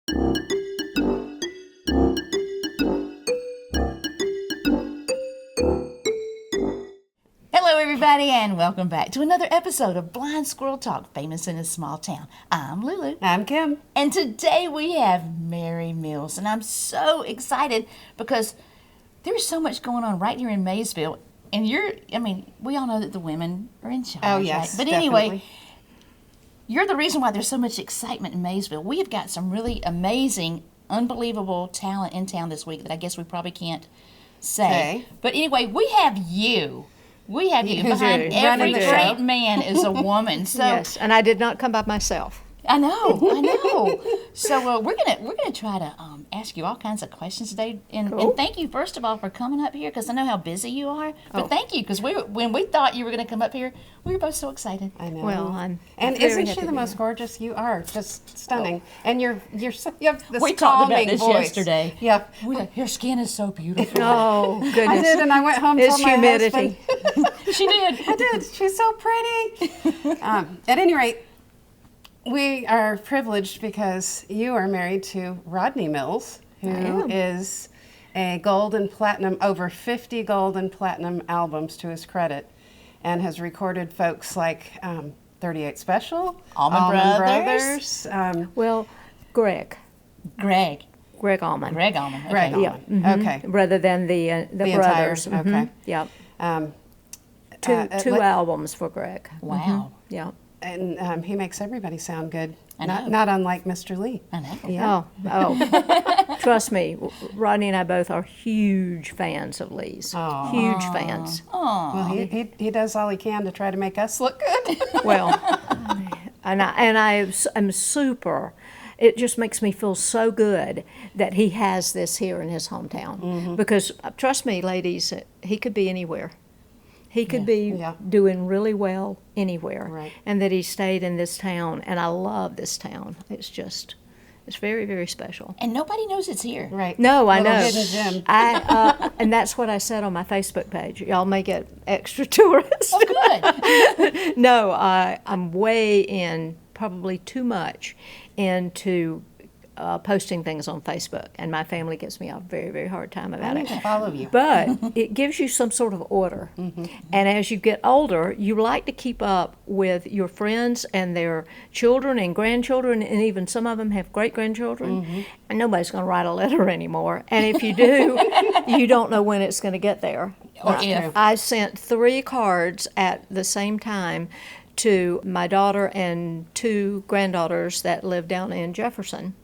Hello, everybody, and welcome back to another episode of Blind Squirrel Talk, famous in a small town. I'm Lulu. I'm Kim. And today we have Mary Mills, and I'm so excited because there's so much going on right here in Maysville. And we all know that the women are in charge, Oh, yes, right? But definitely. anyway, you're the reason why there's so much excitement in Maysville. We have got some really amazing, unbelievable talent in town this week that I guess we probably can't say. But anyway, we have you. We have you. Who's Behind you? every Running the great show. man is a woman. So Yes, and I did not come by myself. I know. So we're gonna try to ask you all kinds of questions today, and thank you first of all for coming up here because I know how busy you are. But thank you because when we thought you were gonna come up here, we were both so excited. I know. Well, I'm and very isn't happy she the to be most here. gorgeous? You are just stunning, and you have this We talked about calming this voice. yesterday. Yeah, Your skin is so beautiful. Oh, goodness. I did, and I went home. It's told my humidity. husband- She did. I did. She's so pretty. At any rate, we are privileged because you are married to Rodney Mills, who is a gold and platinum, over 50 gold and platinum albums to his credit, and has recorded folks like 38 Special, Allman Brothers, Well, Greg Greg Allman. Allman. Okay. Greg Allman. Yeah. mhm. Okay. Rather than the brothers. Entire, Mhm. okay. Yep. Um, Two like- albums for Greg. Wow. Yeah. and he makes everybody sound good. I know. Not unlike Mr. Lee. I know. Yeah. Oh. Trust me, Rodney and I both are huge fans of Lee's. Aw. Huge fans. Well, he does all he can to try to make us look good. Well, and I am super. It just makes me feel so good that he has this here in his hometown. Because trust me, ladies, he could be anywhere. He could be Yeah. doing really well anywhere, Right. and that he stayed in this town. And I love this town. It's very, very special. And nobody knows it's here. Right. No, I Little know. hidden gem. And that's what I said on my Facebook page. Y'all may get extra tourists. Oh, good. No, I'm way in, probably too much into posting things on Facebook, and my family gives me a very, very hard time I about need it. to follow you. But it gives you some sort of order. And as you get older, you like to keep up with your friends and their children and grandchildren, and even some of them have great-grandchildren. And nobody's going to write a letter anymore. And if you do, you don't know when it's going to get there. Or if. I sent 3 cards at the same time to my daughter and 2 granddaughters that live down in Jefferson.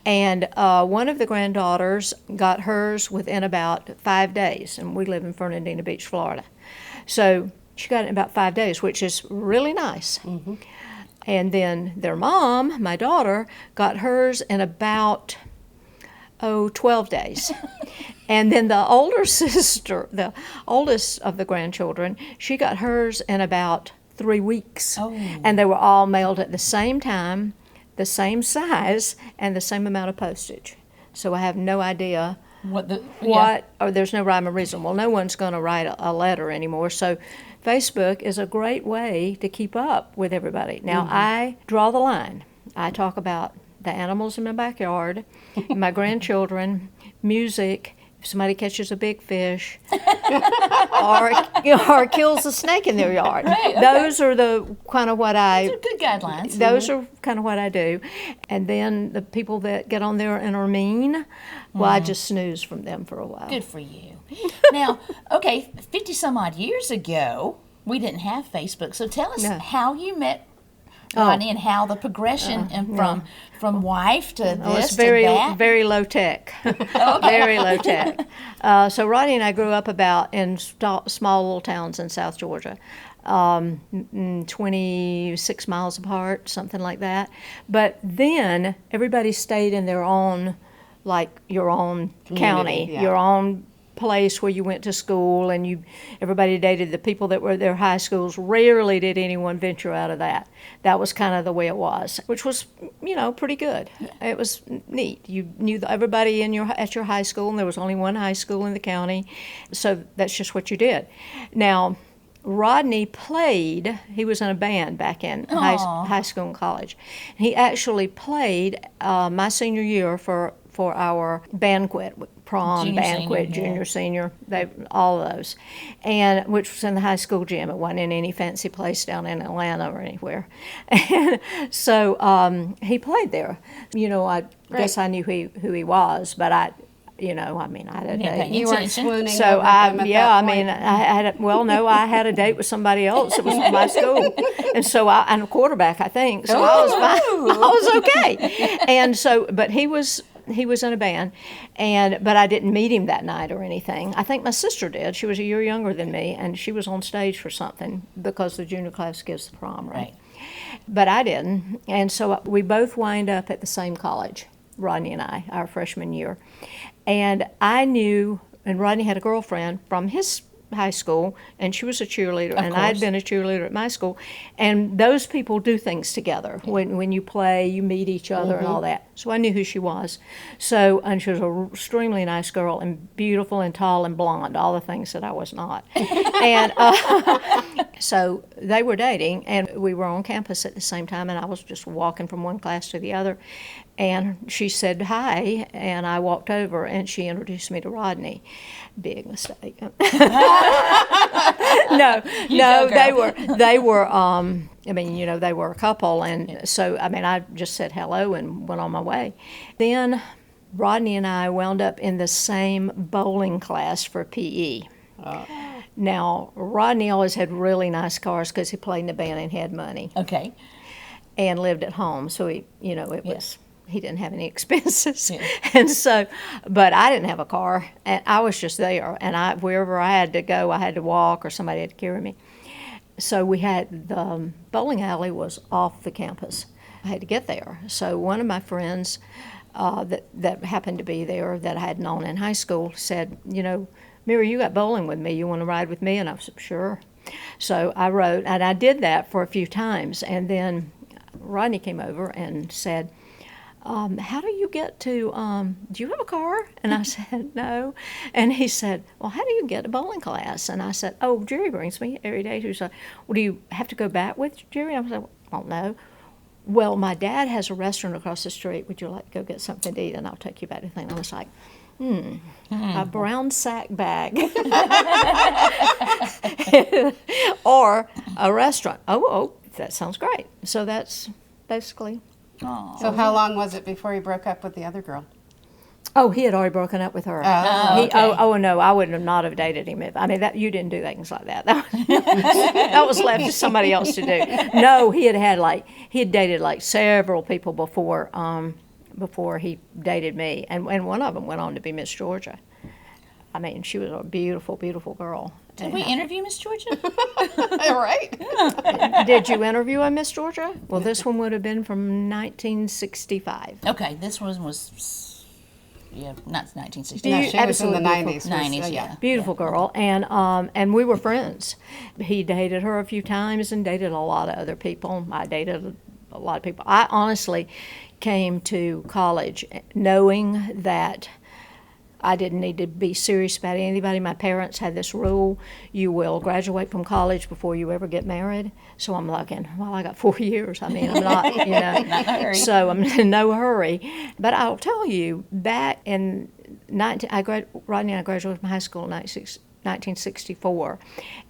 And one of the granddaughters got hers within about 5 days, and we live in Fernandina Beach, Florida. So she got it in about 5 days, which is really nice. And then their mom, my daughter, got hers in about 12 days. And then the older sister, the oldest of the grandchildren, she got hers in about 3 weeks. Oh. And they were all mailed at the same time, the same size, and the same amount of postage. So I have no idea or there's no rhyme or reason. Well, no one's going to write a letter anymore. So Facebook is a great way to keep up with everybody. Now, I draw the line. I talk about the animals in my backyard, my grandchildren, music, if somebody catches a big fish, or kills a snake in their yard. Right, okay. Those are the kind of what I... Those are good guidelines. Those are kind of what I do. And then the people that get on there and are mean, well, I just snooze from them for a while. Good for you. Now, okay, 50 some odd years ago, we didn't have Facebook. So tell us No. how you met Rodney and how the progression and from wife to Oh, this it's very, to that. very low tech. Very low tech. So Rodney and I grew up in small little towns in South Georgia, 26 miles apart, something like that. But then everybody stayed in their own, like your own county, yeah. your own place where you went to school, and everybody dated the people that were at their high schools. Rarely did anyone venture out of that. That was kind of the way it was, which was, pretty good. It was neat. You knew everybody at your high school, and there was only one high school in the county, so that's just what you did. Now, Rodney played, he was in a band back in high school and college. He actually played my senior year for our banquet, prom, Junior, banquet, senior, junior, senior, all of those, and which was in the high school gym. It wasn't in any fancy place down in Atlanta or anywhere. And so he played there. I guess I knew who he was, but I had a date. You weren't swooning So over them at that point. I had a date with somebody else. It was from my school, and so I'm a quarterback, I think. So I was fine. I was okay. And so, but he was in a band, but I didn't meet him that night or anything. I think my sister did. She was a year younger than me, and she was on stage for something because the junior class gives the prom, right? But I didn't, and so we both wind up at the same college, Rodney and I, our freshman year. And I knew, and Rodney had a girlfriend from his high school, and she was a cheerleader, and I had been a cheerleader at my school. And those people do things together. When you play, you meet each other and all that. So I knew who she was. So, and she was an extremely nice girl, and beautiful and tall and blonde, all the things that I was not. And so they were dating, and we were on campus at the same time, and I was just walking from one class to the other. And she said hi, and I walked over, and she introduced me to Rodney. Big mistake. No, they were. They were a couple, and so I just said hello and went on my way. Then Rodney and I wound up in the same bowling class for PE. Now, Rodney always had really nice cars because he played in the band and had money. Okay. And lived at home, so he didn't have any expenses. Yeah. And so, but I didn't have a car, and I was just there, and wherever I had to go, I had to walk or somebody had to carry me. So we had, the bowling alley was off the campus. I had to get there. So one of my friends that happened to be there that I had known in high school said, Mary, you got bowling with me. You want to ride with me? And I said, sure. So I rode, and I did that for a few times. And then Rodney came over and said, how do you get to, do you have a car? And I said, no. And he said, well, how do you get to bowling class? And I said, oh, Jerry brings me every day. He said, well, do you have to go back with Jerry? And I said, I don't know. Well, my dad has a restaurant across the street. Would you like to go get something to eat? And I'll take you back to the thing. I was like, a brown sack bag or a restaurant. Oh, that sounds great. So that's basically. Aww. So how long was it before he broke up with the other girl? Oh, he had already broken up with her. No, I would not have dated him. You didn't do things like that. That was left to somebody else to do. No, he had dated like several people before he dated me, and one of them went on to be Miss Georgia. She was a beautiful, beautiful girl. Did we interview Miss Georgia? Right. Did you interview a Miss Georgia? Well, this one would have been from 1965. Okay, this one was, not 1965. No, she was in the 90s. 90s, yeah. Beautiful girl, and we were friends. He dated her a few times and dated a lot of other people. I dated a lot of people. I honestly came to college knowing that I didn't need to be serious about anybody. My parents had this rule: you will graduate from college before you ever get married. So I'm looking, I got 4 years. I'm not, Not in a hurry. So I'm in no hurry. But I'll tell you, back in Rodney and I graduated from high school in 1964,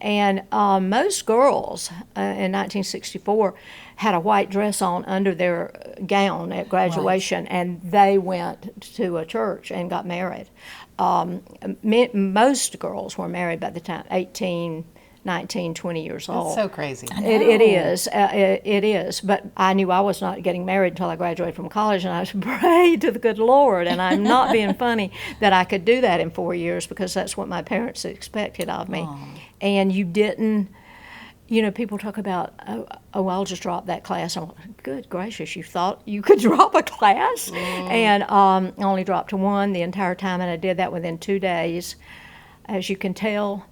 and most girls in 1964 had a white dress on under their gown at graduation, and they went to a church and got married. Most girls were married by the time 18, 19, 20 years old. That's so crazy. It is. It is. But I knew I was not getting married until I graduated from college, and I prayed to the good Lord, and I'm not being funny, that I could do that in 4 years, because that's what my parents expected of me. Aww. And you didn't, people talk about, I'll just drop that class. I'm like, good gracious, you thought you could drop a class? And I only dropped to one the entire time, and I did that within 2 days. As you can tell,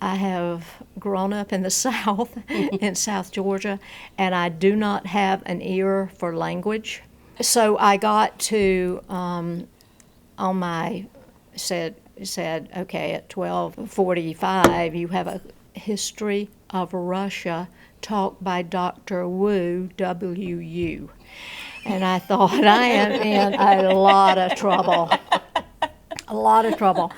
I have grown up in the South, in South Georgia, and I do not have an ear for language. So I got to, said, okay, at 12:45, you have History of Russia, taught by Dr. Wu, W-U. And I thought, I am in a lot of trouble. A lot of trouble.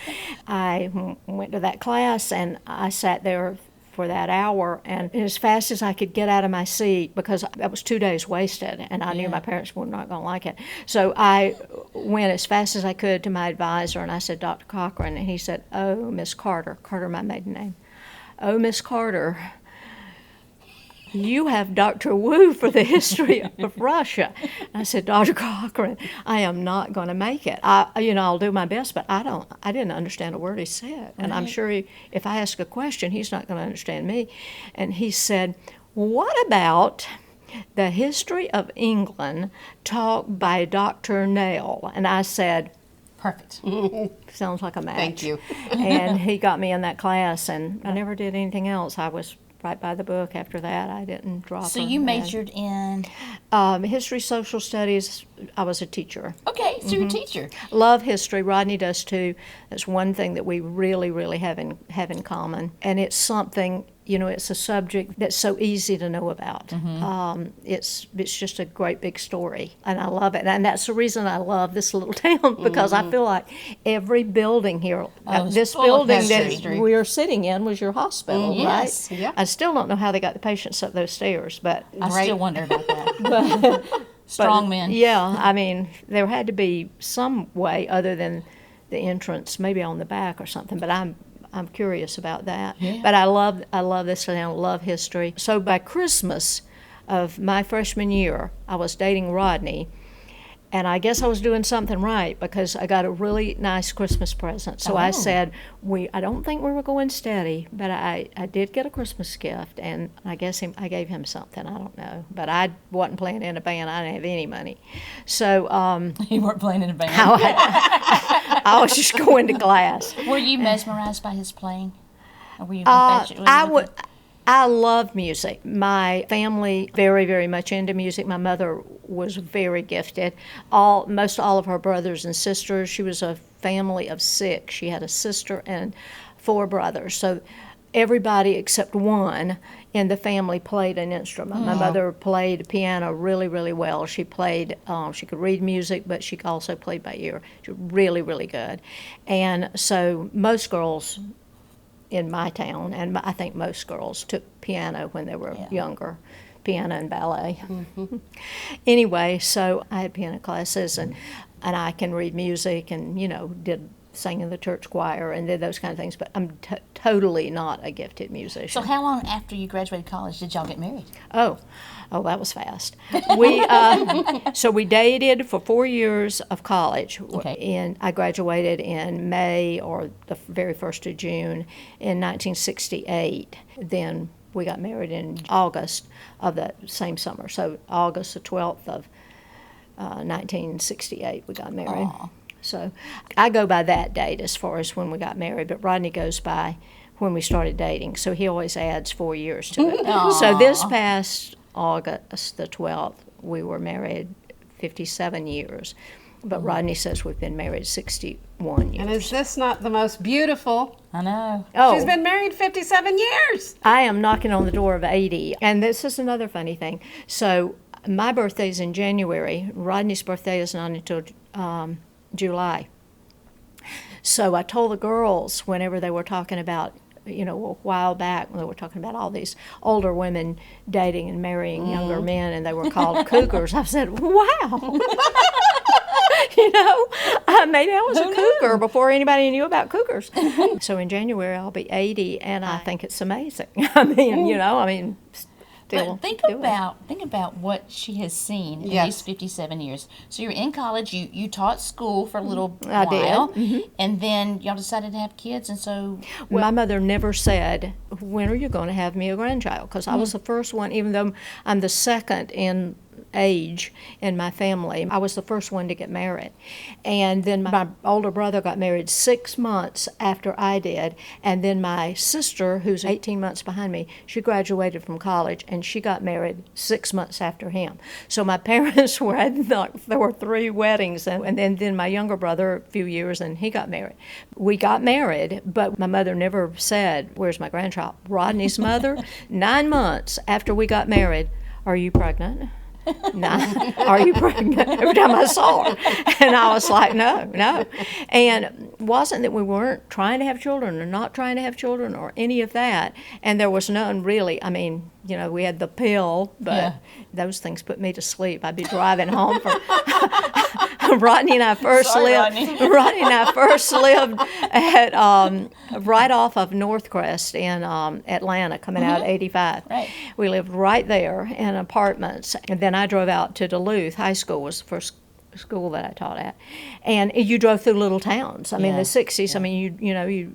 I went to that class and I sat there for that hour, and as fast as I could get out of my seat, because that was 2 days wasted, and I knew my parents were not going to like it. So I went as fast as I could to my advisor, and I said, Dr. Cochran, and he said, oh, Miss Carter, Carter, my maiden name. Oh, Miss Carter, you have Dr. Wu for the history of Russia. And I said, Dr. Cochran, I am not going to make it. I'll do my best, but I didn't understand a word he said. And I'm sure if I ask a question, he's not going to understand me. And he said, what about the history of England taught by Dr. Nail? And I said, perfect. Sounds like a match. Thank you. And he got me in that class, and I never did anything else. I was right by the book after that. I didn't drop. So you majored in history, social studies. I was a teacher. Okay, so you're a teacher. Love history. Rodney does too. That's one thing that we really, really have in common, and it's something. It's a subject that's so easy to know about. It's just a great big story, and I love it. And that's the reason I love this little town, because I feel like every building here, this building that we are sitting in was your hospital, right? Yes. Yeah. I still don't know how they got the patients up those stairs, but I still wonder about that. Strong men. yeah, I mean, there had to be some way other than the entrance, maybe on the back or something. But I'm curious about that. Yeah. But I love this town, love history. So by Christmas of my freshman year, I was dating Rodney, and I guess I was doing something right, because I got a really nice Christmas present. So I said, I don't think we were going steady, but I did get a Christmas gift, and I guess I gave him something. I don't know, but I wasn't playing in a band. I didn't have any money, so You weren't playing in a band. I was just going to class. Were you mesmerized by his playing? Or were you I love music. My family very, very much into music. My mother was very gifted. Most all of her brothers and sisters. She was a family of 6. She had a sister and 4 brothers. So everybody except one in the family played an instrument. My mother played piano really, really well. She played. She could read music, but she also played by ear. She was really, really good. And so most girls in my town, and I think most girls, took piano when they were younger, piano and ballet. Anyway, so I had piano classes, and I can read music, and sang in the church choir and did those kind of things, but I'm totally not a gifted musician. So how long after you graduated college did y'all get married? Oh, that was fast. So we dated for 4 years of college. Okay. And I graduated in May or the very 1st of June in 1968. Then we got married in August of that same summer. So August the 12th of 1968 we got married. Aww. So I go by that date as far as when we got married, but Rodney goes by when we started dating. So he always adds 4 years to it. So this past August the 12th, we were married 57 years. But Rodney says we've been married 61 years. And is this not the most beautiful? I know. Oh, She's been married 57 years. I am knocking on the door of 80. And this is another funny thing. So my birthday's in January. Rodney's birthday is not until July. So I told the girls whenever they were talking about, a while back, when they were talking about all these older women dating and marrying younger men, and they were called cougars, I said, wow. Maybe I was a cougar before anybody knew about cougars. So in January I'll be 80, and I think it's amazing. Still But think about what she has seen in Yes. these 57 years. So you're in college, you taught school for a little I did. while, and then y'all decided to have kids, and so My mother never said, when are you going to have me a grandchild? Because I was the first one, even though I'm the second in age in my family. I was the first one to get married. And then my older brother got married 6 months after I did. And then my sister, who's 18 months behind me, she graduated from college and she got married 6 months after him. So my parents there were 3 weddings. And then my younger brother, a few years, and he got married. We got married, but my mother never said, "Where's my grandchild?" Rodney's mother, 9 months after we got married, "Are you pregnant?" "No." "Are you pregnant?" Every time I saw her. And I was like, no. And it wasn't that we weren't trying to have children or not trying to have children or any of that. And there was none really. I mean, we had the pill, but those things put me to sleep. I'd be driving home from Rodney and I first lived at right off of Northcrest in Atlanta, coming out 85. Right. We lived right there in apartments, and then I drove out to Duluth. High school was the first school that I taught at, and you drove through little towns. I mean, the 60s. I mean, you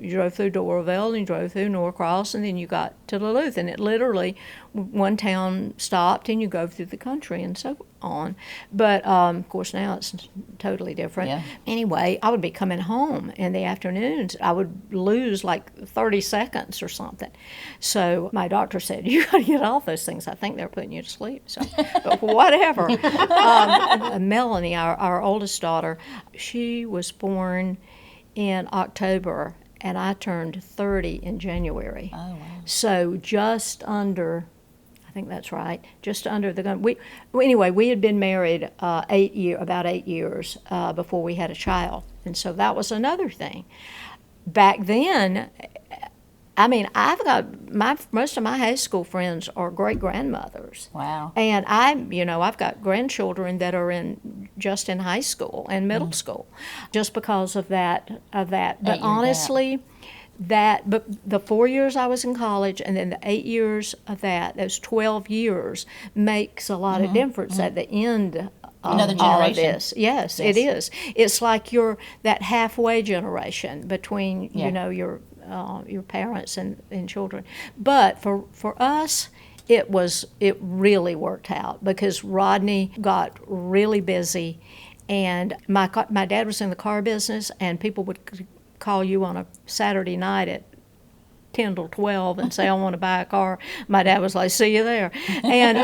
drove through Doraville and you drove through Norcross, and then you got to Duluth, and it literally, one town stopped and you go through the country and so on. But of course now it's totally different. Yeah. Anyway, I would be coming home in the afternoons. I would lose like 30 seconds or something. So my doctor said, "You got to get off those things. I think they're putting you to sleep." So, but whatever. Melanie, our oldest daughter, she was born in October, and I turned 30 in January. Oh, wow. So just under, I think that's right, just under the gun. Anyway, we had been married about 8 years before we had a child. And so that was another thing. Back then, I mean, I've got most of my high school friends are great grandmothers. Wow. And I've got grandchildren that are just in high school and middle school, just because of that. But honestly, but the 4 years I was in college and then the 8 years of that, those 12 years makes a lot of difference at the end of Another all of generation. this. Yes, it is. It's like you're that halfway generation between your parents and children. But for us, it really worked out because Rodney got really busy, and my dad was in the car business, and people would call you on a Saturday night at 10 till 12 and say, "I want to buy a car." My dad was like, "See you there." And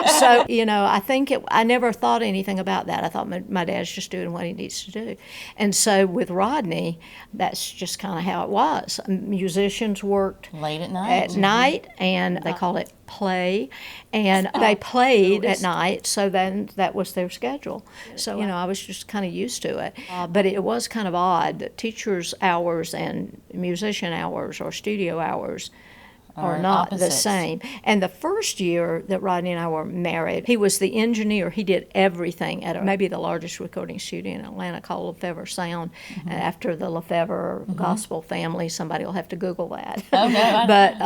so, I think I never thought anything about that. I thought my dad's just doing what he needs to do. And so with Rodney, that's just kind of how it was. Musicians worked Late at night. And they call it play, and they played at night, so then that was their schedule. So, I was just kind of used to it. But it was kind of odd that teachers' hours and musician hours or studio hours are not the same. And the first year that Rodney and I were married, he was the engineer. He did everything at maybe the largest recording studio in Atlanta called Lefevre Sound. And after the Lefevre gospel family, somebody will have to Google that. Oh, no. But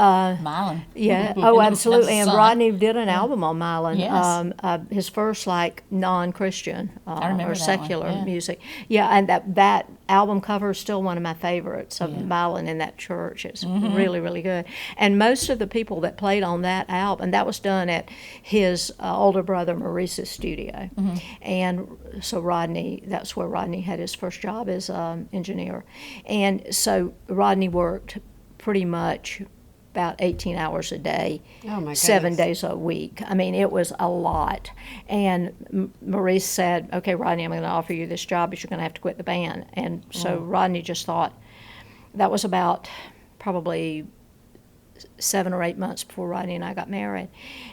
Milan. yeah, oh, absolutely. And son. Rodney did an album on Milan. Yes. His first non-Christian remember or that secular one, yeah. music. Yeah, and that album cover is still one of my favorites of Milan in that church. It's really, really good. And most of the people that played on that album, that was done at his older brother Maurice's studio. And so Rodney, that's where Rodney had his first job as engineer. And so Rodney worked pretty much about 18 hours a day, 7 days a week. I mean, it was a lot. And Maurice said, "Okay, Rodney, I'm going to offer you this job, but you're going to have to quit the band." And so Rodney just thought, that was about probably 7 or 8 months before Rodney and I got married.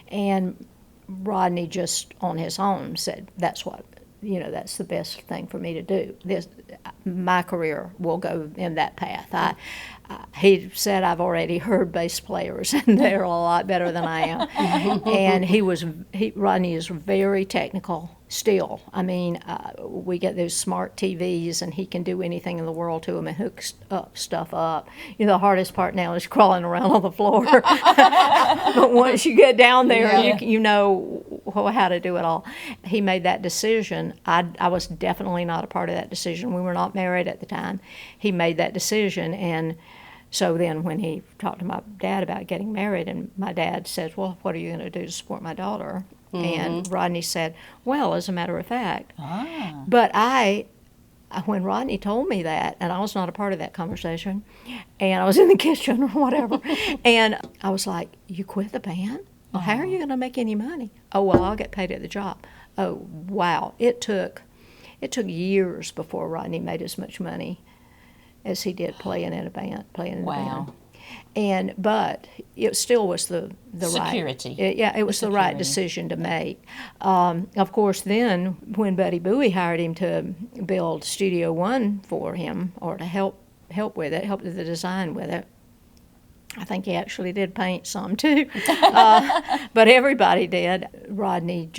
And Rodney just on his own said, that's the best thing for me to do. My career will go in that path. He said, "I've already heard bass players, and they're a lot better than I am." And Rodney is very technical still. I mean, we get those smart TVs, and he can do anything in the world to them and hook stuff up. The hardest part now is crawling around on the floor. But once you get down there, you know how to do it all. He made that decision. I was definitely not a part of that decision. We were not married at the time. He made that decision, and so then when he talked to my dad about getting married, and my dad says, "Well, what are you going to do to support my daughter?" And Rodney said, well, as a matter of fact. But when Rodney told me that, and I was not a part of that conversation, and I was in the kitchen or whatever, and I was like, you quit the band? Well, how are you going to make any money? Oh, well, I'll get paid at the job. Oh, wow. It took years before Rodney made as much money as he did playing in a band. But it still was the security. Right. It was the right decision to make. Of course, then when Buddy Bowie hired him to build Studio One for him, or to help with it, help with the design with it. I think he actually did paint some too, but everybody did. Rodney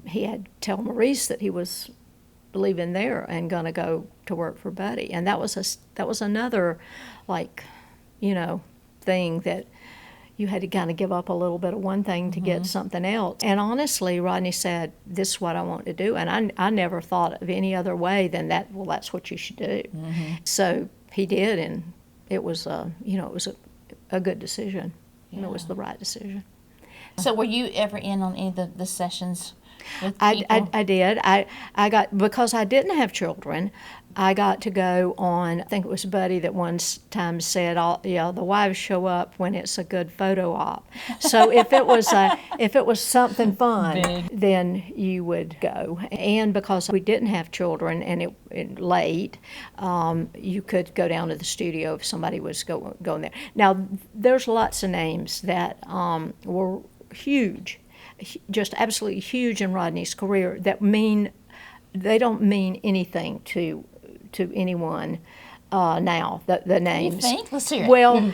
he had to tell Maurice that he was leaving there and going to go to work for Buddy, and that was another, thing that you had to kind of give up a little bit of one thing to get something else. And honestly, Rodney said, "This is what I want to do," and I never thought of any other way than that. Well, that's what you should do. So he did, and it was a good decision. Yeah. It was the right decision. So were you ever in on any of the sessions with people? I did. I got, because I didn't have children, I got to go on, I think it was Buddy that one time said, the wives show up when it's a good photo op. So if it was something fun, then you would go. And because we didn't have children and it late, you could go down to the studio if somebody was going there. Now, there's lots of names that were huge, just absolutely huge in Rodney's career, they don't mean anything to anyone now, the names. You think? Let's hear it. Well,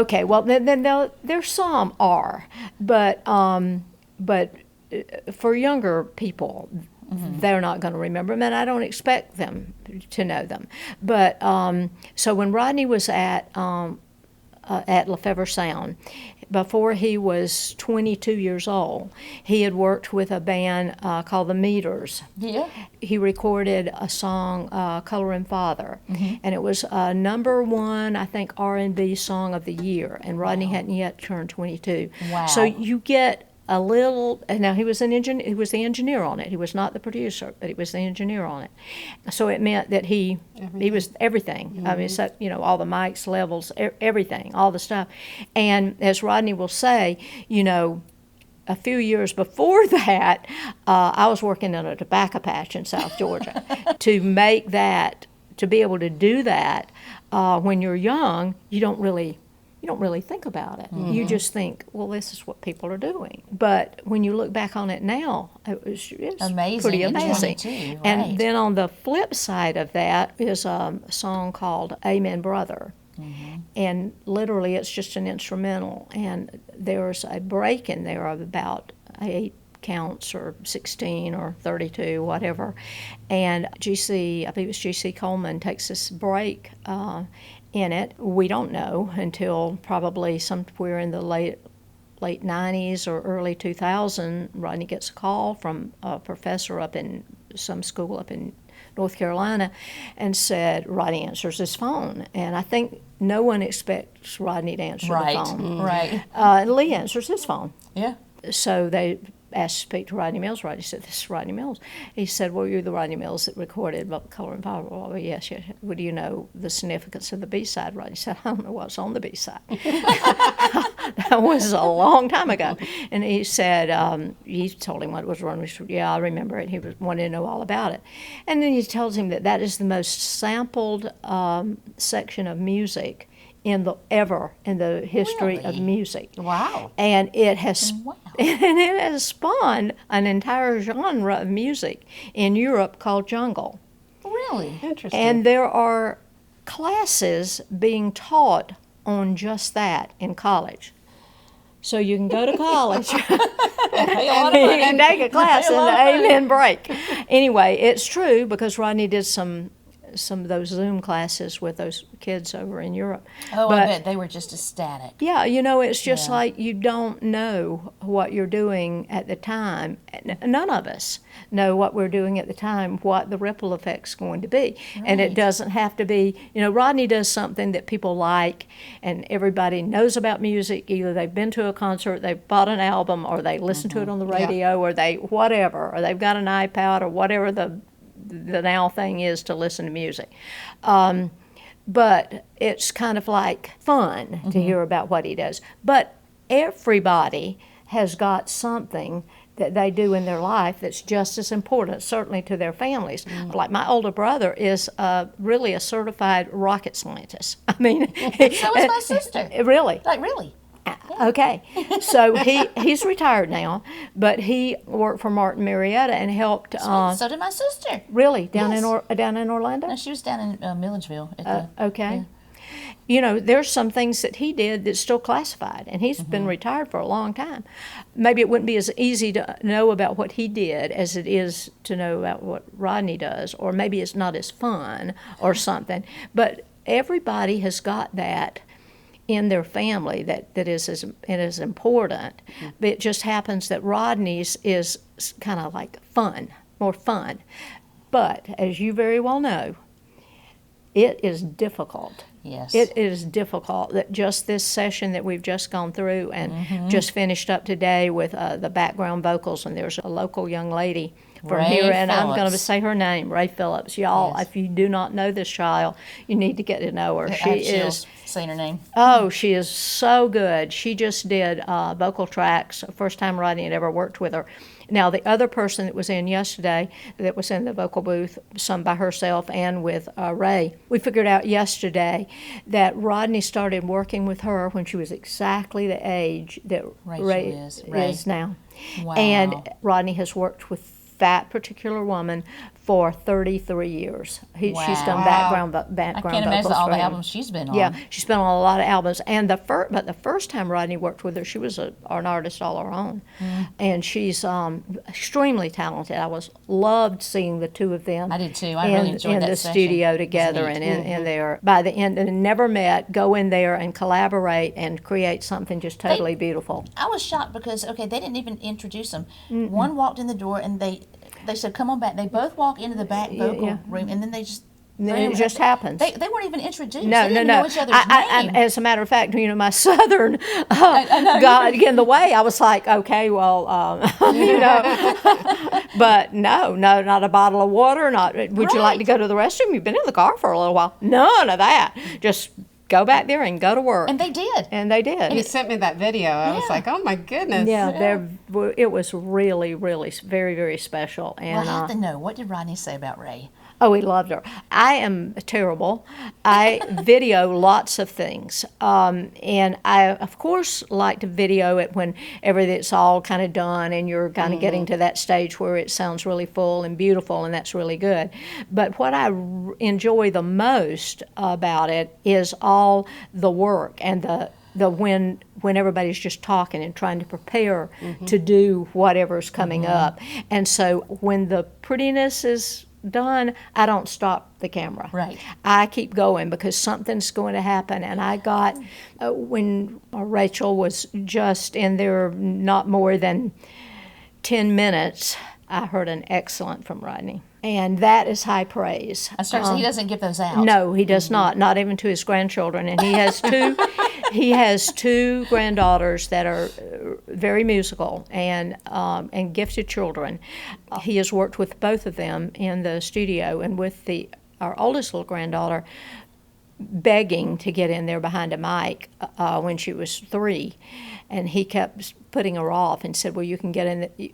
okay. Well, then there's some are, but for younger people, they're not going to remember them, and I don't expect them to know them. But so when Rodney was at Lefevre Sound, before he was 22 years old, he had worked with a band called the Meters. Yeah. He recorded a song, "Coloring Father," and it was #1, I think, R&B song of the year. And Rodney hadn't yet turned 22. Wow. So you get a little. Now he was an engineer. He was the engineer on it. He was not the producer, but he was the engineer on it. So it meant that he was everything. I mean, so, all the mics, levels, everything, all the stuff. And as Rodney will say, a few years before that, I was working in a tobacco patch in South Georgia. To be able to do that, when you're young, you don't really think about it. You just think, well, this is what people are doing. But when you look back on it now, it's amazing. Pretty amazing. 22, right. And then on the flip side of that is a song called "Amen, Brother." And literally it's just an instrumental. And there's a break in there of about 8 counts or 16 or 32, whatever. And I believe it's G.C. Coleman takes this break in it. We don't know until probably somewhere in the late 90s or early 2000, Rodney gets a call from a professor up in some school up in North Carolina and said, Rodney answers his phone. And I think no one expects Rodney to answer the phone. Right. Lee answers his phone. Yeah. So they asked to speak to Rodney Mills. Rodney said, "This is Rodney Mills." He said, "Well, you're the Rodney Mills that recorded Coloring Father." Well, yes. Well, do you know the significance of the B-side? Rodney said, "I don't know what's on the B-side." That was a long time ago. And he said, he told him what was wrong. He said, "Yeah, I remember it." He wanted to know all about it. And then he tells him that is the most sampled section of music in the history of music. Wow. And it has spawned an entire genre of music in Europe called jungle. Really? Interesting. And there are classes being taught on just that in college. So you can go to college and you can take a class in the Amen break. Anyway, it's true because Rodney did some some of those Zoom classes with those kids over in Europe. Oh, I bet they were just ecstatic. Yeah, it's just like you don't know what you're doing at the time. None of us know what we're doing at the time, what the ripple effect's going to be. Right. And it doesn't have to be, Rodney does something that people like and everybody knows about music. Either they've been to a concert, they've bought an album, or they listen to it on the radio, or they whatever, or they've got an iPod, or whatever the now thing is to listen to music. But it's kind of like fun to hear about what he does. But everybody has got something that they do in their life that's just as important, certainly to their families. Like my older brother is really a certified rocket scientist. I mean, so is my sister. Really? Like really? Okay, so he's retired now, but he worked for Martin Marietta and helped. So did my sister. Really, down in Orlando? No, she was down in Milledgeville. Okay. Yeah. There's some things that he did that's still classified, and he's been retired for a long time. Maybe it wouldn't be as easy to know about what he did as it is to know about what Rodney does, or maybe it's not as fun or something. But everybody has got that in their family that is important. But it just happens that Rodney's is kind of like fun, more fun. But as you very well know, it is difficult. Yes. It is difficult. That just this session that we've just gone through and just finished up today with the background vocals, and there's a local young lady from Ray here, and I'm Phillips. going to say her name, Ray Phillips. Y'all, Yes. if you do not know this child, you need to get to know her. She is saying her name. Oh, she is so good. She just did vocal tracks, first time Rodney had ever worked with her. Now, the other person that was in yesterday, that was in the vocal booth, sung by herself and with Ray, we figured out yesterday that Rodney started working with her when she was exactly the age that Ray is now. Wow. And Rodney has worked with that particular woman for 33 years. She's done background I can't imagine vocals all for the him. albums she's been on. Yeah, she's been on a lot of albums. And but the first time Rodney worked with her, she was an artist all her own, and she's extremely talented. I loved seeing the two of them. I did too. I really enjoyed in that the session. studio together and in there. By the end, and never met. Go in there and collaborate and create something just totally beautiful. I was shocked because they didn't even introduce them. One walked in the door and they said, "Come on back." They both walk into the back vocal room, and then they just. It just happens. They weren't even introduced. No, they didn't know each other's name. As a matter of fact, my Southern got in the way. I was like, okay, well, but no, not a bottle of water. Not. Would you like to go to the restroom? You've been in the car for a little while. None of that. Just go back there and go to work. And they did. And they did. And he sent me that video. I was like, oh my goodness. Yeah, it was really, really very, very special. And Well, I have to know, what did Rodney say about Ray? Oh, he loved her. I am terrible. I video lots of things. And I, of course, like to video it whenever it's all kind of done and you're kind of getting to that stage where it sounds really full and beautiful, and that's really good. But what I enjoy the most about it is all the work and when everybody's just talking and trying to prepare to do whatever's coming up. And so when the prettiness is done, I don't stop the camera. Right. I keep going because something's going to happen. And I got, when Rachel was just in there not more than 10 minutes, I heard an excellent from Rodney. And that is high praise. So he doesn't give those out. No, he does not even to his grandchildren. And he has two granddaughters that are very musical and gifted children. He has worked with both of them in the studio, and with our oldest little granddaughter begging to get in there behind a mic when she was 3. And he kept putting her off and said, well, you can get in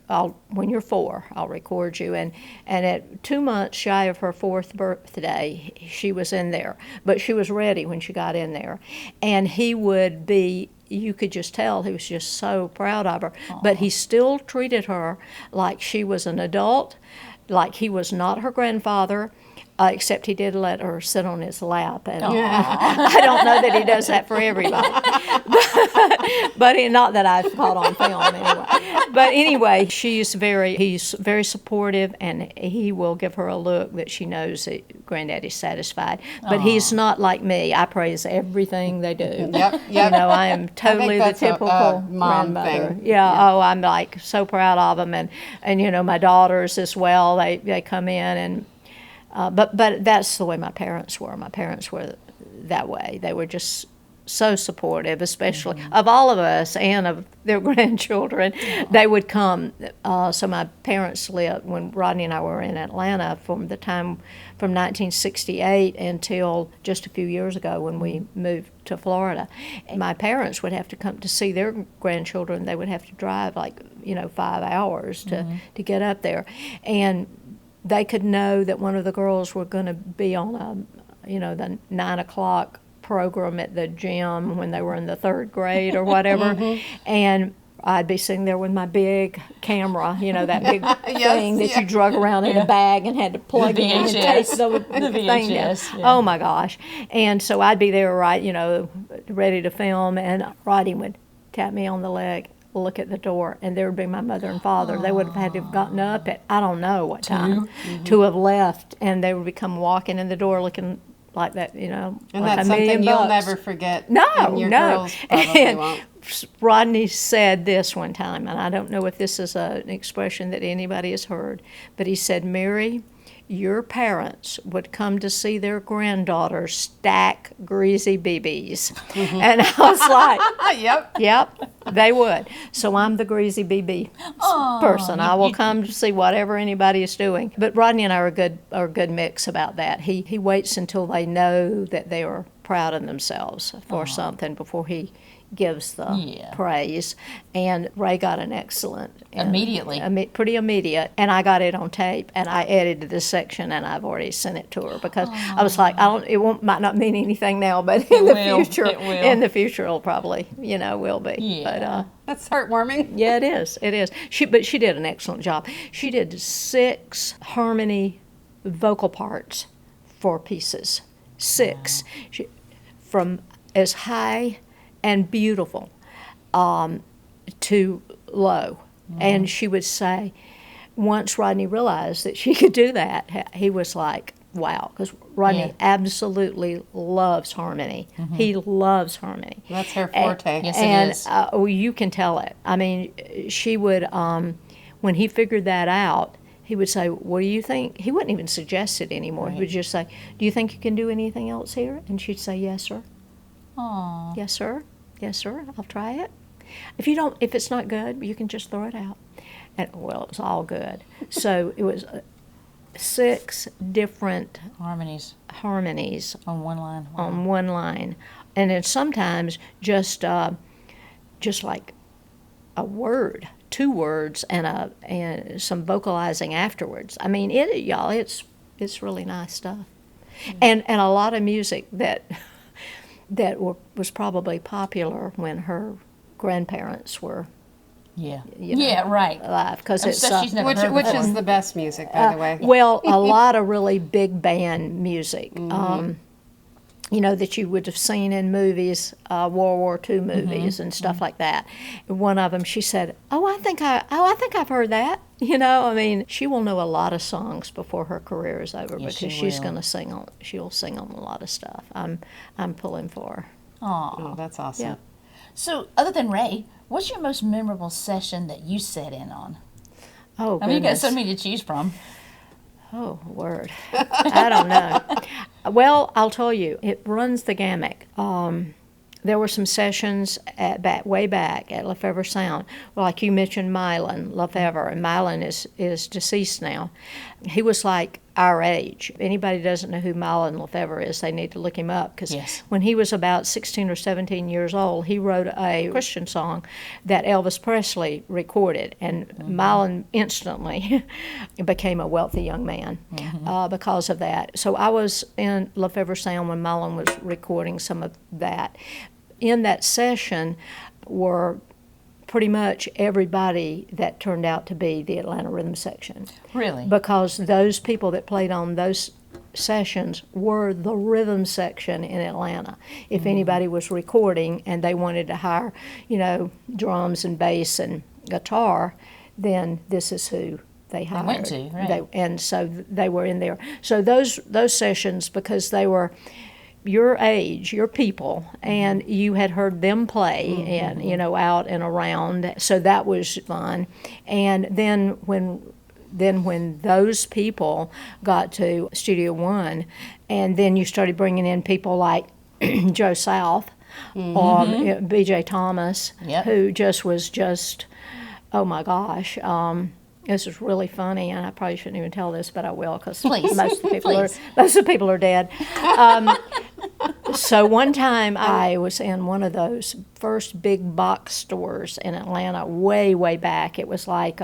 when you're 4, I'll record you. And at 2 months shy of her 4th birthday, she was in there. But she was ready when she got in there. And he would be, you could just tell he was just so proud of her. Aww. But he still treated her like she was an adult, like he was not her grandfather. except he did let her sit on his lap, and I don't know that he does that for everybody. but not that I've caught on film anyway. But anyway, he's very supportive, and he will give her a look that she knows that Granddaddy's satisfied. But he's not like me. I praise everything they do. Yep. You know, I am totally the typical mom grandmother. thing. Yeah. Oh, I'm like so proud of them, and you know, my daughters as well. They come in and. But that's the way my parents were. My parents were that way. They were just so supportive, especially of all of us and of their grandchildren. They would come. So my parents lived, when Rodney and I were in Atlanta, from 1968 until just a few years ago when we moved to Florida. And my parents would have to come to see their grandchildren. They would have to drive 5 hours to get up there. And they could know that one of the girls were going to be on the 9 o'clock program at the gym when they were in the 3rd grade or whatever. And I'd be sitting there with my big camera, that big thing that you drug around in a bag and had to plug in and take the thing down. Oh my gosh. And so I'd be there ready to film, and Roddy would tap me on the leg, look at the door, and there would be my mother and father. They would have had to have gotten up at I don't know what time to have left, and they would come walking in the door looking like that, And like that's $1 million something you'll bucks. never forget. No, and your girls probably and won't. Rodney said this one time, and I don't know if this is an expression that anybody has heard, but he said, "Mary, your parents would come to see their granddaughter stack greasy BBs." And I was like, yep, they would. So I'm the greasy BB person. I will come to see whatever anybody is doing. But Rodney and I are a good mix about that. He waits until they know that they are proud of themselves for something before he gives the praise. And Ray got an excellent. Immediately. Pretty immediate. And I got it on tape, and I edited this section, and I've already sent it to her because I was like, might not mean anything now, but in the future it'll probably, will be. Yeah. But, That's heartwarming. yeah, it is. It is. But she did an excellent job. She did 6 harmony vocal parts for pieces. 6. From as high and beautiful to low. And she would say, once Rodney realized that she could do that, he was like, wow, because Rodney absolutely loves harmony. He loves harmony. That's her forte. Yes, it is. You can tell it. I mean, she would, when he figured that out, he would say, what do you think? He wouldn't even suggest it anymore. He would just say, do you think you can do anything else here? And she'd say, yes, sir. Aww. Yes, sir. Yes, sir. I'll try it. If it's not good, you can just throw it out. And it was all good. So it was 6 different harmonies On one line. Wow. on one line, and then sometimes just like a word, 2 words, and some vocalizing afterwards. I mean, it's really nice stuff, and a lot of music that was probably popular when her grandparents were right. alive, because it's Stuff she's never heard Which before. is the best music, by the way. well, a lot of really big band music, that you would have seen in movies, World War II movies and stuff like that. One of them, she said, I think I've heard that. I mean, she will know a lot of songs before her career is over, Yes, because she she's will. going to sing on. She'll sing on a lot of stuff. I'm pulling for her. Oh, that's awesome. Yeah. So, other than Ray, what's your most memorable session that you sat in on? Oh, I mean, you got goodness. so many to choose from. Oh, word. I don't know. Well, I'll tell you, it runs the gamut. There were some sessions way back at Lefebvre Sound. Well, like you mentioned Mylon Lefebvre, and Mylon is deceased now. He was like our age. If anybody doesn't know who Mylon Lefebvre is, they need to look him up, because when he was about 16 or 17 years old, he wrote a Christian song that Elvis Presley recorded, and Mylon instantly became a wealthy young man because of that. So I was in Lefebvre Sound when Mylon was recording some of that. In that session were pretty much everybody that turned out to be the Atlanta Rhythm Section. Really? Because those people that played on those sessions were the rhythm section in Atlanta. If anybody was recording and they wanted to hire, drums and bass and guitar, then this is who they hired. Went to, right. And so they were in there. So those sessions, because they were your age, your people, and you had heard them play and, out and around. So that was fun. And then when those people got to Studio One, and then you started bringing in people like Joe South or B.J. Thomas, who was oh my gosh, this is really funny, and I probably shouldn't even tell this, but I will, because most of the people are dead. So one time I was in one of those first big box stores in Atlanta, way, way back. It was like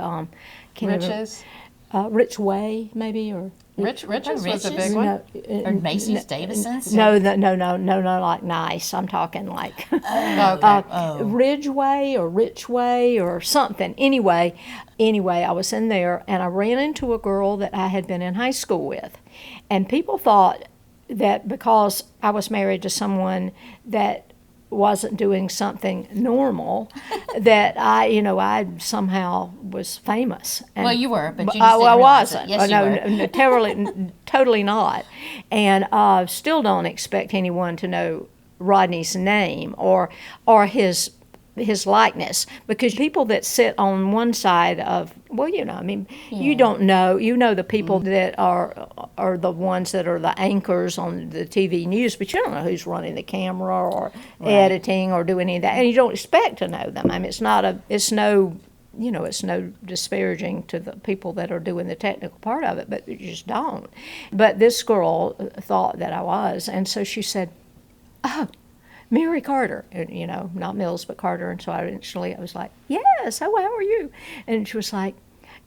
Riches? Rich Way, maybe, or Riches was a big one. Or Macy's, Davison's? No, like nice. I'm talking like Ridgeway or Richway or something. Anyway, I was in there and I ran into a girl that I had been in high school with. And people thought that because I was married to someone that wasn't doing something normal, that I somehow was famous. And, well, you were, but you just didn't realize it. wasn't. Yes, you were. Totally not. And still don't expect anyone to know Rodney's name or his likeness, because people that sit on one side of, you don't know, the people that are the ones that are the anchors on the TV news, but you don't know who's running the camera or editing or doing any of that, and you don't expect to know them. I mean, it's no disparaging to the people that are doing the technical part of it, but you just don't. But this girl thought that I was, and so she said, "Oh, Mary Carter," and, not Mills, but Carter. And so I was like, "Yes, how are you?" And she was like,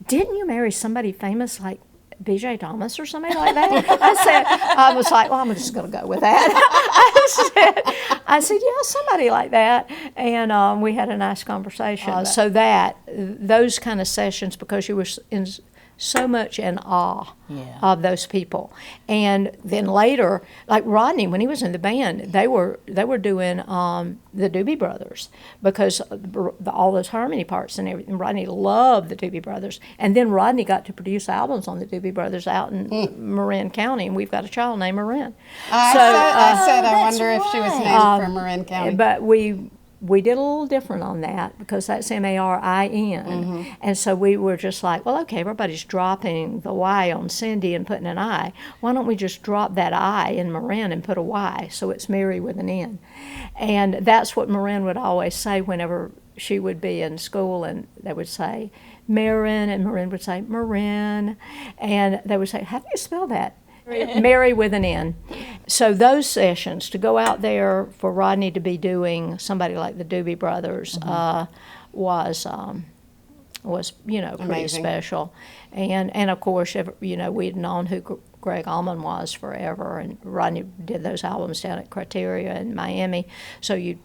"Didn't you marry somebody famous like B.J. Thomas or somebody like that?" I was like, "Well, I'm just going to go with that." I said, "Yeah, somebody like that." And we had a nice conversation. So those kind of sessions, because you were so much in awe of those people. And then later, like Rodney, when he was in the band, they were doing the Doobie Brothers, because all those harmony parts and everything. Rodney loved the Doobie Brothers. And then Rodney got to produce albums on the Doobie Brothers out in Marin County, and we've got a child named Marin. I wonder if she was named from Marin County. But we did a little different on that, because that's Marin. And so we were just like, well, okay, everybody's dropping the Y on Cindy and putting an I. Why don't we just drop that I in Marin and put a Y, so it's Mary with an N? And that's what Marin would always say whenever she would be in school, and they would say Marin, and Marin would say Marin, and they would say, how do you spell that? Mary with an N. So those sessions, to go out there for Rodney to be doing somebody like the Doobie Brothers was pretty amazing. Special. And of course, we'd known who Greg Allman was forever, and Rodney did those albums down at Criteria in Miami. So you'd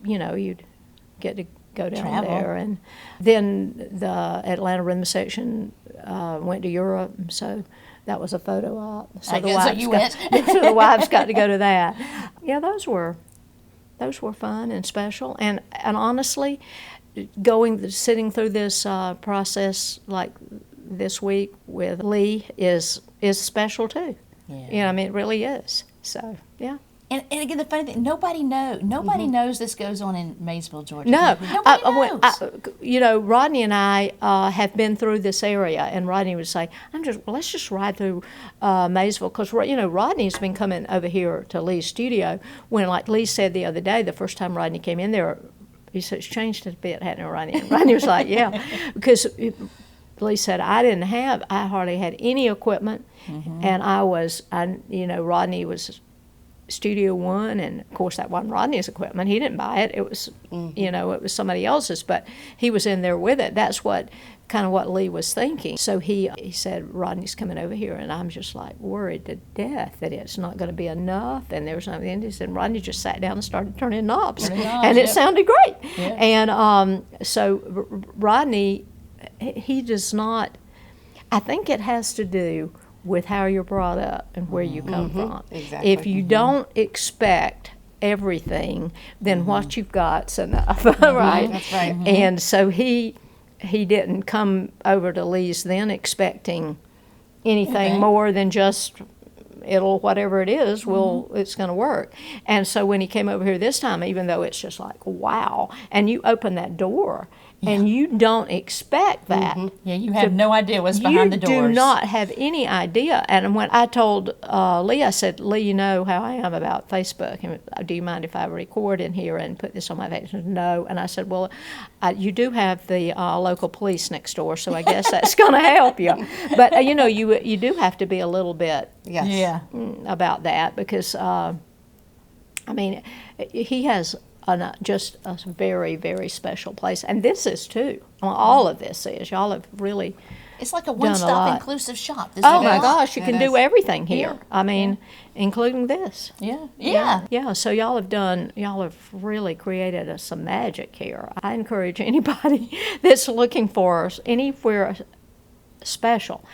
get to go down there. And then the Atlanta Rhythm section went to Europe, so that was a photo op. So the wives got to go to that. Yeah, those were fun and special. And honestly, sitting through this process like this week with Lee is special too. Yeah. It really is. So yeah. And again, the funny thing, nobody knows this goes on in Maysville, Georgia. No. Nobody knows. Rodney and I have been through this area, and Rodney would say, let's just ride through Maysville, because, Rodney's been coming over here to Lee's studio, when, like Lee said the other day, the first time Rodney came in there, he said, it's changed a bit, hadn't it, Rodney? And Rodney was like, yeah, because Lee said, I hardly had any equipment, and Rodney was Studio One, and of course that wasn't Rodney's equipment. He didn't buy it. It was, it was somebody else's, but he was in there with it. That's what Lee was thinking. So he said, Rodney's coming over here, and I'm just like worried to death that it's not going to be enough. And there was nothing. He said, Rodney just sat down and started turning knobs, and it sounded great. Yeah. And so Rodney, he does not. I think it has to do with how you're brought up and where you come from. Exactly. If you don't expect everything, then what you've got's enough, right? That's right. And so he didn't come over to Lee's then expecting anything more than just whatever it is, it's going to work. And so when he came over here this time, even though it's just like, wow, and you open that door, and you don't expect that. Yeah, you have no idea what's behind the doors. You do not have any idea. And when I told Lee, I said, Lee, you know how I am about Facebook. And do you mind if I record in here and put this on my page? He said, no. And I said, well, you do have the local police next door, so I guess that's going to help you. But, you do have to be a little bit about that because, he has just a very, very special place. And this is too. Well, all of this is. Y'all have really It's like a one-stop inclusive shop. This oh is my a lot. gosh, you can do everything here. Including this. Yeah. So y'all have really created some magic here. I encourage anybody that's looking for anywhere special.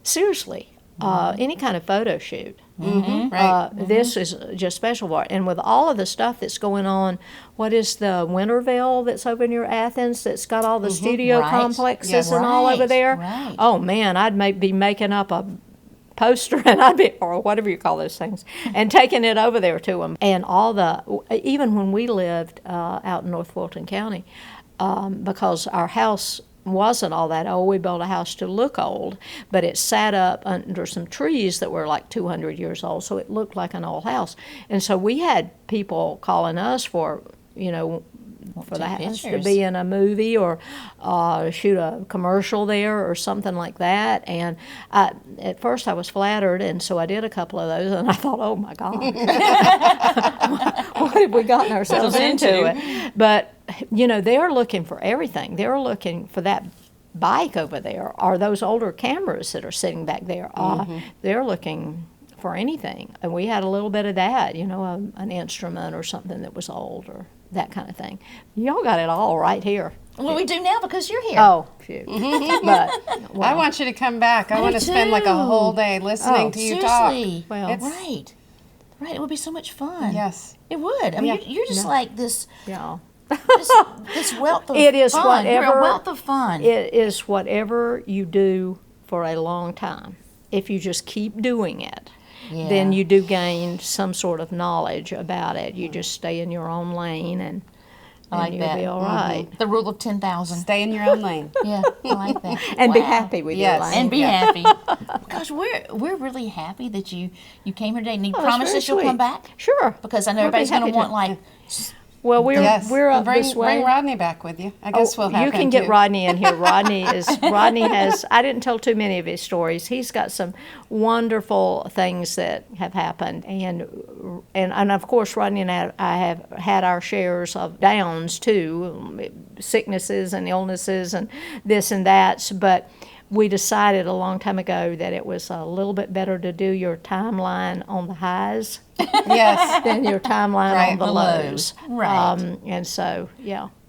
Seriously, any kind of photo shoot. This is just special for it. And with all of the stuff that's going on, what is the Winterville that's over near Athens that's got all the studio complexes and all over there? Right. Oh man, I'd be making up a poster and or whatever you call those things, and taking it over there to them. And even when we lived out in North Fulton County, because our house wasn't all that old. We built a house to look old, but it sat up under some trees that were like 200 years old, so it looked like an old house. And so we had people calling us for the house to be in a movie or shoot a commercial there or something like that. And at first I was flattered, and so I did a couple of those, and I thought, oh my God, what have we gotten ourselves into? But, they're looking for everything. They're looking for that bike over there or those older cameras that are sitting back there. They're looking for anything. And we had a little bit of that, an instrument or something that was old or that kind of thing. Y'all got it all right here. Well, we do now because you're here. Oh, shoot. But I want you to come back. I want to spend like a whole day listening to you talk. Well, right. It would be so much fun. Yes. It would. You're just like this. Yeah. This wealth of it is fun. Whatever, You're a wealth of fun. It is whatever you do for a long time. If you just keep doing it, then you do gain some sort of knowledge about it. You just stay in your own lane and you'll be all right. The rule of 10,000. Stay in your own lane. Yeah, I like that. And be happy with your lane. And be happy. Gosh, we're really happy that you came here today. And you promise us you'll come back? Sure. Because I know everybody's going to want Well, we're up this way. Bring Rodney back with you. I guess we'll have you can him get too. Rodney in here. Rodney has. I didn't tell too many of his stories. He's got some wonderful things that have happened, and of course Rodney and I have had our shares of downs too, sicknesses and illnesses and this and that. But we decided a long time ago that it was a little bit better to do your timeline on the highs than your timeline on the lows. Right. And so,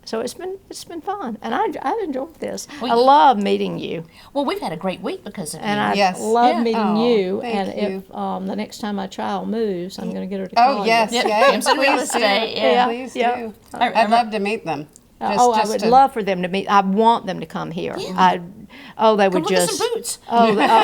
so it's been fun, and I've enjoyed this. I love meeting you. Well, we've had a great week because of you. And I love meeting you. Thank you. If the next time my child moves, I'm going to get her to call Oh, yes. you. Kim's in real estate. Please do. I'd love to meet them. I would love for them to meet. I want them to come here. Yeah. They would Come just. Look at some boots.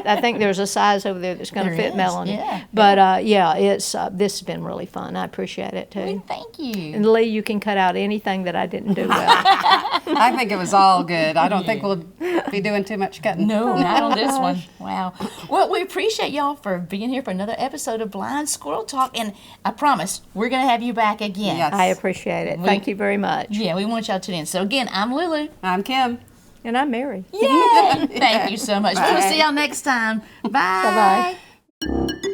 I think there's a size over there that's going to fit Melanie. Yeah. But it's this has been really fun. I appreciate it too. Well, thank you. And Lee, you can cut out anything that I didn't do well. I think it was all good. I don't think we'll be doing too much cutting. No, not on this one. Wow. Well, we appreciate y'all for being here for another episode of Blind Squirrel Talk, and I promise we're going to have you back again. Yes. I appreciate it. Thank you very much. Yeah, we want y'all to tune in. So again, I'm Lulu. I'm Kim. And I'm Mary. Yay! Thank you so much. We'll see y'all next time. Bye. Bye-bye.